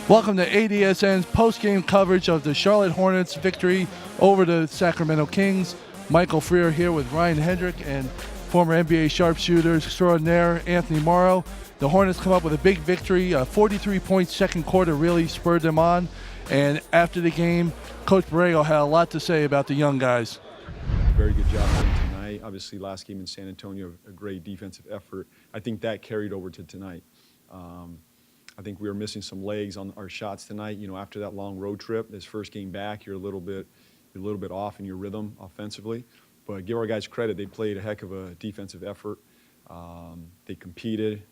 Welcome to ADSN's post-game coverage of the Charlotte Hornets victory over the Sacramento Kings. Michael Freer here with Ryan Hendrick and former NBA sharpshooter extraordinaire Anthony Morrow. The Hornets come up with a big victory. A 43-point second quarter really spurred them on. And after the game, Coach Borrego had a lot to say about the young guys. Very good job tonight. Obviously, last game in San Antonio, a great defensive effort. I think that carried over to tonight. I think we were missing some legs on our shots tonight. You know, after that long road trip, this first game back, you're a little bit off in your rhythm offensively. But give our guys credit; they played a heck of a defensive effort. They competed.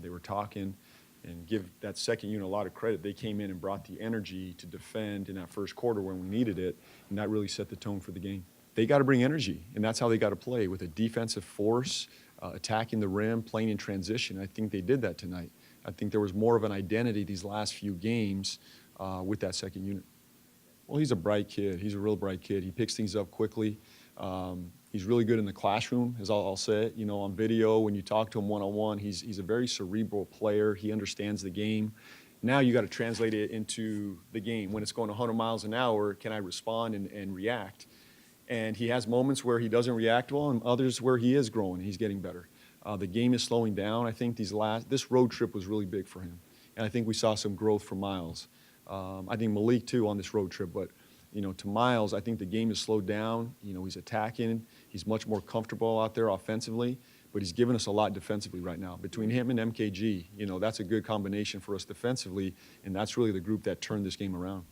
They were talking, and give that second unit a lot of credit. They came in and brought the energy to defend in that first quarter when we needed it, and that really set the tone for the game. They got to bring energy, and that's how they got to play, with a defensive force, attacking the rim, playing in transition. I think they did that tonight. I think there was more of an identity these last few games with that second unit. Well, he's a bright kid. He's a real bright kid. He picks things up quickly. He's really good in the classroom, as I'll say it. You know, on video, when you talk to him one-on-one, he's a very cerebral player. He understands the game. Now you got to translate it into the game. When it's going 100 miles an hour, can I respond and react? And he has moments where he doesn't react well, and others where he is growing. He's getting better. The game is slowing down. I think this road trip was really big for him, and I think we saw some growth from Miles. I think Malik too on this road trip, but you know, to Miles, I think the game has slowed down. You know, he's attacking. He's much more comfortable out there offensively, but he's given us a lot defensively right now. Between him and MKG, you know, that's a good combination for us defensively, and that's really the group that turned this game around.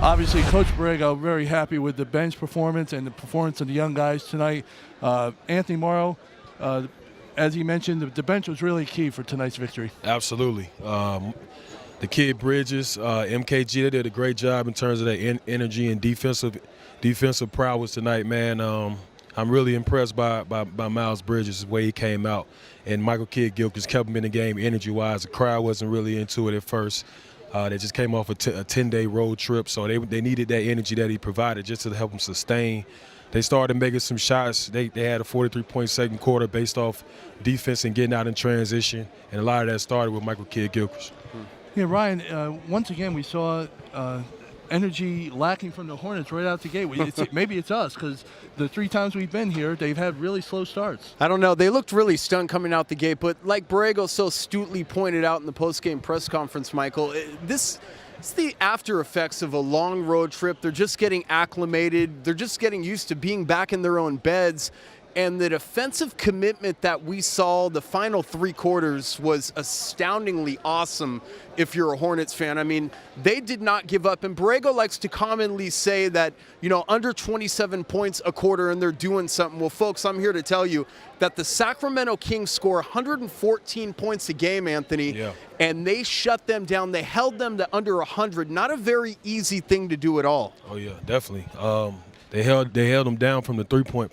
Obviously, Coach Borrego very happy with the bench performance and the performance of the young guys tonight. Anthony Morrow, as he mentioned, the bench was really key for tonight's victory. Absolutely. The kid Bridges, MKG, they did a great job in terms of their energy and defensive prowess tonight, man. I'm really impressed by Miles Bridges, the way he came out. And Michael Kidd-Gilchrist kept him in the game energy-wise. The crowd wasn't really into it at first. They just came off a 10-day road trip, so they needed that energy that he provided just to help them sustain. They started making some shots. They had a 43-point second quarter based off defense and getting out in transition, and a lot of that started with Michael Kidd-Gilchrist. Yeah, Ryan, once again we saw energy lacking from the Hornets right out the gate. Maybe it's us, because the 3 times we've been here, they've had really slow starts. I don't know. They looked really stunned coming out the gate, but like Borrego so astutely pointed out in the post-game press conference, Michael, it's the after effects of a long road trip. They're just getting acclimated. They're just getting used to being back in their own beds. And the defensive commitment that we saw the final 3 quarters was astoundingly awesome if you're a Hornets fan. I mean, they did not give up. And Borrego likes to commonly say that, you know, under 27 points a quarter and they're doing something. Well, folks, I'm here to tell you that the Sacramento Kings score 114 points a game, Anthony, and they shut them down. They held them to under 100. Not a very easy thing to do at all. Oh, yeah, definitely. They held them down from a three-point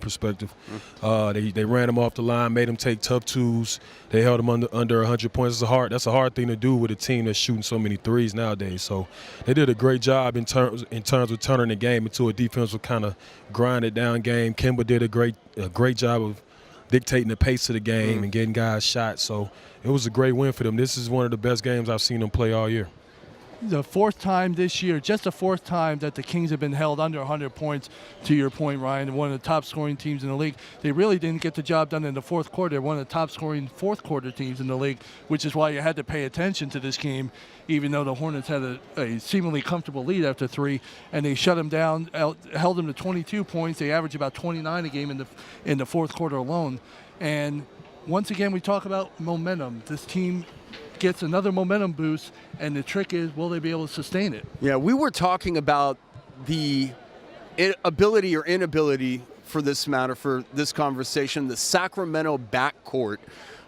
perspective. They ran them off the line, made them take tough twos. They held them under 100 points. That's a hard thing to do with a team that's shooting so many threes nowadays. So they did a great job in terms of turning the game into a defensive kind of grinded down game. Kemba did a great job of dictating the pace of the game and getting guys shots. So it was a great win for them. This is one of the best games I've seen them play all year. The 4th time this year, just the 4th time that the Kings have been held under 100 points, to your point, Ryan, one of the top scoring teams in the league. They really didn't get the job done in the 4th quarter. They're one of the top scoring 4th quarter teams in the league, which is why you had to pay attention to this game, even though the Hornets had a seemingly comfortable lead after 3, and they shut them down, held them to 22 points. They averaged about 29 a game in the 4th quarter alone. And once again, we talk about momentum. This team gets another momentum boost, and the trick is, will they be able to sustain it? Yeah, we were talking about the ability or inability, for this matter, for this conversation, the Sacramento backcourt.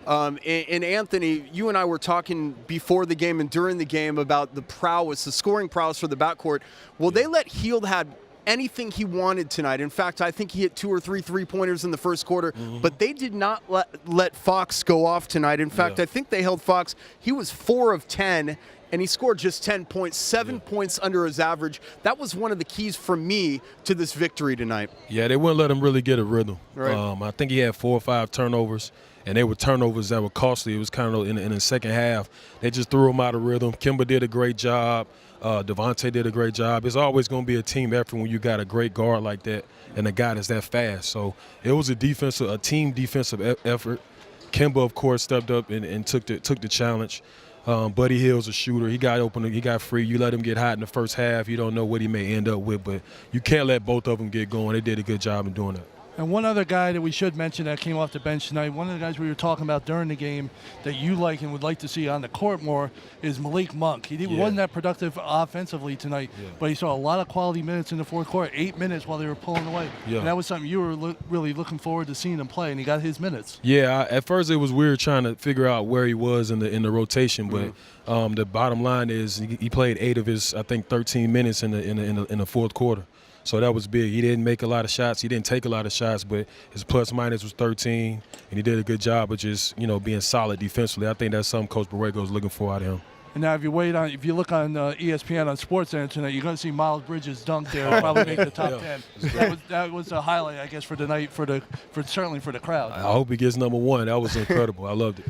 And Anthony, you and I were talking before the game and during the game about the prowess, the scoring prowess for the backcourt. Well, they let Hield have anything he wanted tonight. In fact, I think he hit 2 or 3 3-pointers in the first quarter, but they did not let Fox go off tonight. In fact, I think they held Fox. He was 4 of 10, and he scored just 10 points, 7 points under his average. That was one of the keys for me to this victory tonight. Yeah, they wouldn't let him really get a rhythm. Right. I think he had 4 or 5 turnovers, and they were turnovers that were costly. It was kind of in the second half. They just threw them out of rhythm. Kemba did a great job. Devontae did a great job. It's always going to be a team effort when you got a great guard like that and a guy that's that fast. So it was a team defensive effort. Kemba, of course, stepped up and took the challenge. Buddy Hield's a shooter. He got open. He got free. You let him get hot in the first half, you don't know what he may end up with. But you can't let both of them get going. They did a good job in doing that. And one other guy that we should mention that came off the bench tonight, one of the guys we were talking about during the game that you like and would like to see on the court more is Malik Monk. He wasn't that productive offensively tonight, but he saw a lot of quality minutes in the fourth quarter, 8 minutes while they were pulling away. Yeah. And that was something you were really looking forward to seeing him play, and he got his minutes. Yeah, at first it was weird trying to figure out where he was in the rotation, but the bottom line is he played 8 of his, I think, 13 minutes in the fourth quarter. So that was big. He didn't make a lot of shots. He didn't take a lot of shots, but his plus-minus was 13, and he did a good job of just, being solid defensively. I think that's something Coach Borrego is looking for out of him. And now if you look on ESPN on SportsCenter tonight, you're going to see Miles Bridges dunk there and probably make the top 10. That was a highlight, I guess, for tonight, certainly for the crowd. I hope he gets number 1. That was incredible. I loved it.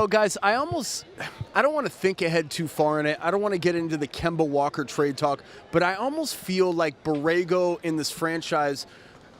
Guys, I don't want to think ahead too far in it. I don't want to get into the Kemba Walker trade talk, but I almost feel like Borrego in this franchise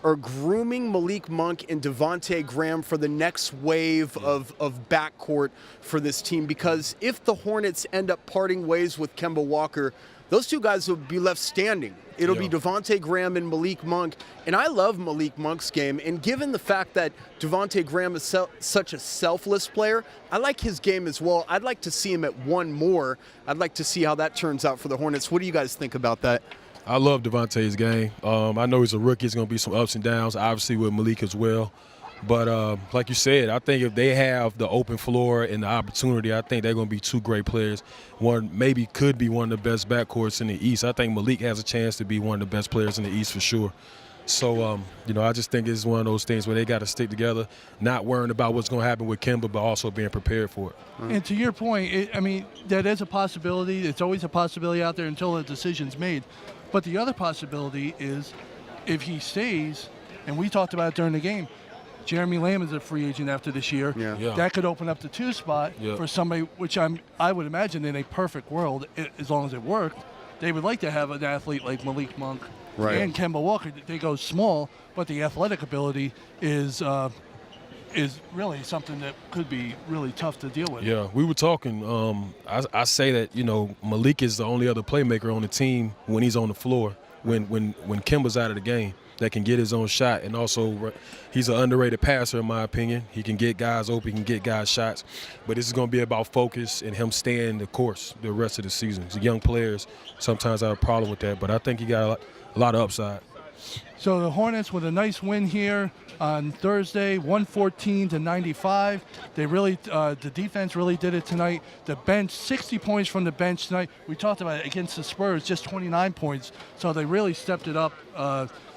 are grooming Malik Monk and Devontae Graham for the next wave of backcourt for this team, because if the Hornets end up parting ways with Kemba Walker, those two guys will be left standing. It'll be Devontae Graham and Malik Monk. And I love Malik Monk's game. And given the fact that Devontae Graham is such a selfless player, I like his game as well. I'd like to see him at 1 more. I'd like to see how that turns out for the Hornets. What do you guys think about that? I love Devontae's game. I know he's a rookie. There's going to be some ups and downs, obviously, with Malik as well. But like you said, I think if they have the open floor and the opportunity, I think they're going to be 2 great players. One maybe could be one of the best backcourts in the East. I think Malik has a chance to be one of the best players in the East for sure. So, I just think it's one of those things where they got to stick together, not worrying about what's going to happen with Kemba, but also being prepared for it. And to your point, that is a possibility. It's always a possibility out there until a decision's made. But the other possibility is if he stays, and we talked about it during the game, Jeremy Lamb is a free agent after this year. That could open up the 2 spot for somebody, which I would imagine in a perfect world, as long as it worked, they would like to have an athlete like Malik Monk and Kemba Walker. They go small, but the athletic ability is really something that could be really tough to deal with. Yeah, we were talking. I say that Malik is the only other playmaker on the team when he's on the floor. When Kemba's out of the game, that can get his own shot, and also he's an underrated passer in my opinion. He can get guys open, he can get guys shots, but this is going to be about focus and him staying the course the rest of the season. The young players sometimes have a problem with that, but I think he got a lot of upside. So the Hornets with a nice win here on Thursday, 114-95. They really, the defense really did it tonight. The bench, 60 points from the bench tonight. We talked about it against the Spurs, just 29 points. So they really stepped it up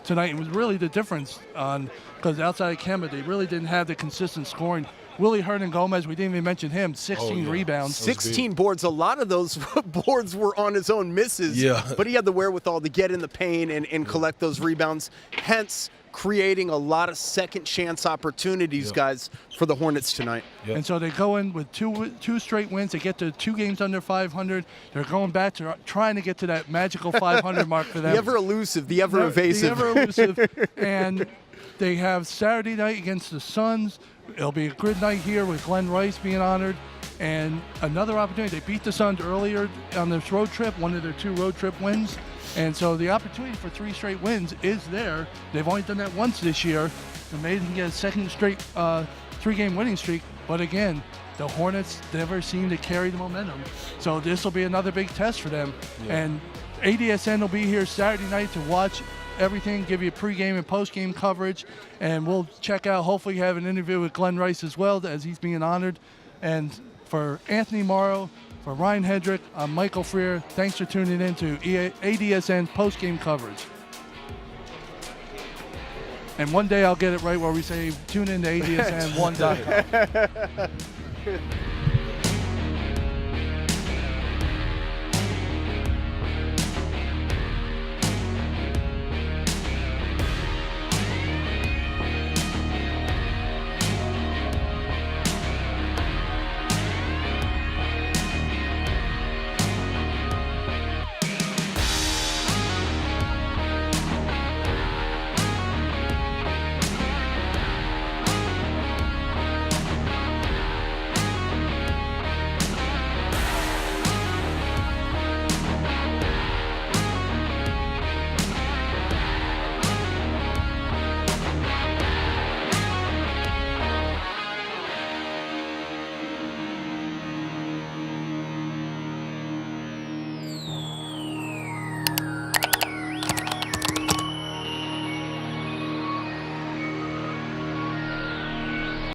tonight. It was really the difference because outside of Kemba, they really didn't have the consistent scoring. Willie Hernan-Gomez, we didn't even mention him, 16 rebounds. 16 boards. A lot of those boards were on his own misses, but he had the wherewithal to get in the paint and collect those rebounds, hence creating a lot of second chance opportunities, guys, for the Hornets tonight. And so they go in with two straight wins. They get to 2 games under 500. They're going back to trying to get to that magical 500 mark for them. The ever elusive, the ever evasive. The ever elusive. And they have Saturday night against the Suns. It'll be a good night here with Glenn Rice being honored. And another opportunity. They beat the Suns earlier on this road trip, one of their 2 road trip wins. And so the opportunity for 3 straight wins is there. They've only done that once this year. So maybe they can get a second straight 3-game winning streak. But again, the Hornets never seem to carry the momentum. So this will be another big test for them. And ADSN will be here Saturday night to watch everything, give you pregame and postgame coverage. And we'll check out, hopefully have an interview with Glenn Rice as well as he's being honored. And for Anthony Morrow, for Ryan Hedrick, I'm Michael Freer. Thanks for tuning in to ADSN postgame coverage. And one day I'll get it right where we say tune in to ADSN1.com.